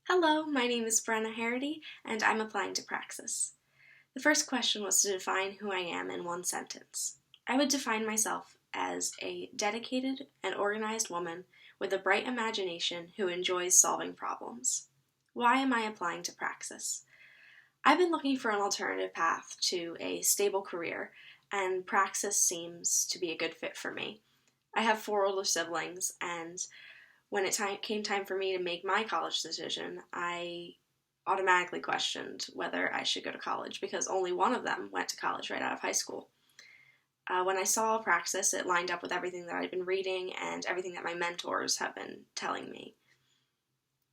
Hello, my name is Brenna Harity, and I'm applying to Praxis. The first question was to define who I am in one sentence. I would define myself as a dedicated and organized woman with a bright imagination who enjoys solving problems. Why am I applying to Praxis? I've been looking for an alternative path to a stable career, and Praxis seems to be a good fit for me. I have four older siblings, and when it came time for me to make my college decision, I automatically questioned whether I should go to college because only one of them went to college right out of high school. When I saw Praxis, it lined up with everything that I'd been reading and everything that my mentors have been telling me.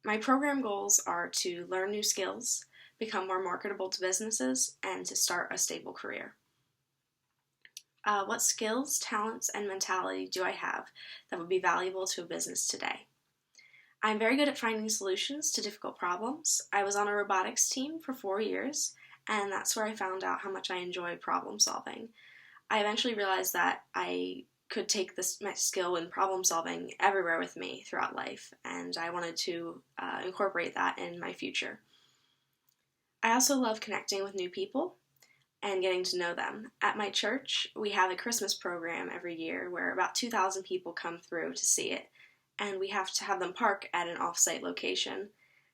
My program goals are to learn new skills, become more marketable to businesses, and to start a stable career. What skills, talents, and mentality do I have that would be valuable to a business today? I'm very good at finding solutions to difficult problems. I was on a robotics team for 4 years, and that's where I found out how much I enjoy problem solving. I eventually realized that I could take my skill in problem solving everywhere with me throughout life, and I wanted to incorporate that in my future. I also love connecting with new people and getting to know them. At my church, we have a Christmas program every year where about 2,000 people come through to see it, and we have to have them park at an off-site location.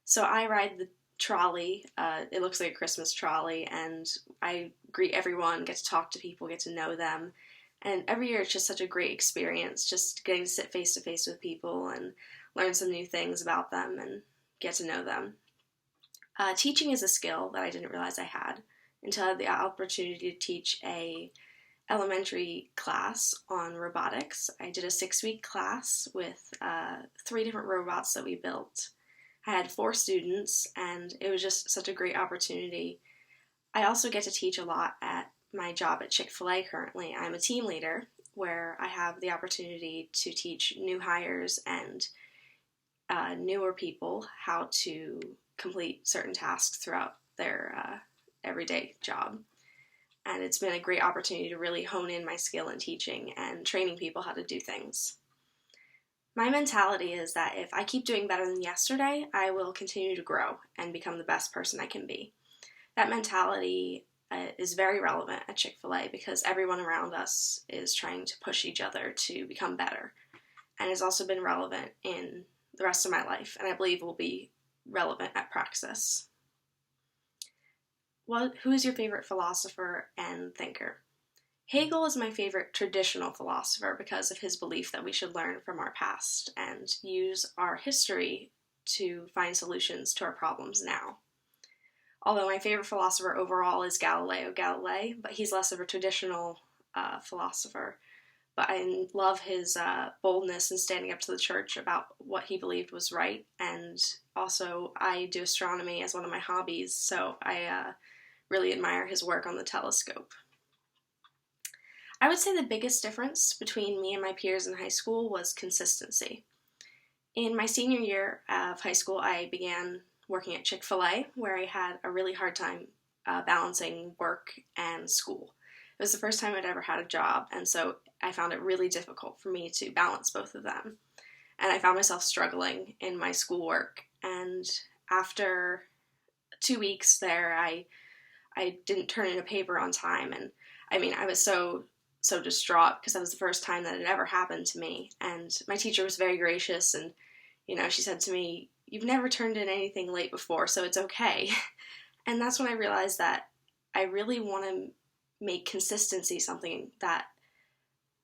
So I ride the trolley. It looks like a Christmas trolley, and I greet everyone, get to talk to people, get to know them. And every year it's just such a great experience, just getting to sit face to face with people and learn some new things about them and get to know them. Teaching is a skill that I didn't realize I had until I had the opportunity to teach a elementary class on robotics. I did a 6-week class with 3 different robots that we built. I had 4 students, and it was just such a great opportunity. I also get to teach a lot at my job at Chick-fil-A currently. I'm a team leader where I have the opportunity to teach new hires and newer people how to complete certain tasks throughout their everyday job. And it's been a great opportunity to really hone in my skill in teaching and training people how to do things. My mentality is that if I keep doing better than yesterday, I will continue to grow and become the best person I can be. That mentality is very relevant at Chick-fil-A because everyone around us is trying to push each other to become better. And it's also been relevant in the rest of my life, and I believe will be relevant at Praxis. Who is your favorite philosopher and thinker? Hegel is my favorite traditional philosopher because of his belief that we should learn from our past and use our history to find solutions to our problems now. Although my favorite philosopher overall is Galileo Galilei, but he's less of a traditional philosopher. But I love his boldness in standing up to the church about what he believed was right. And also, I do astronomy as one of my hobbies, so I really admire his work on the telescope. I would say the biggest difference between me and my peers in high school was consistency. In my senior year of high school, I began working at Chick-fil-A, where I had a really hard time balancing work and school. It was the first time I'd ever had a job, and so I found it really difficult for me to balance both of them. And I found myself struggling in my schoolwork, and after 2 weeks there, I didn't turn in a paper on time, and I was so distraught because that was the first time that it ever happened to me. And my teacher was very gracious, and she said to me, "You've never turned in anything late before, so it's okay." And that's when I realized that I really want to make consistency something that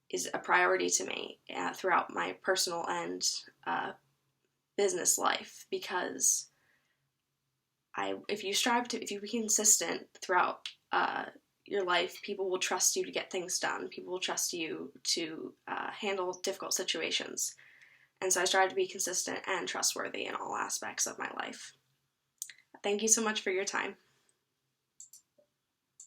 is a priority to me throughout my personal and business life, because if you be consistent throughout your life, people will trust you to get things done. People will trust you to handle difficult situations. And so I strive to be consistent and trustworthy in all aspects of my life. Thank you so much for your time.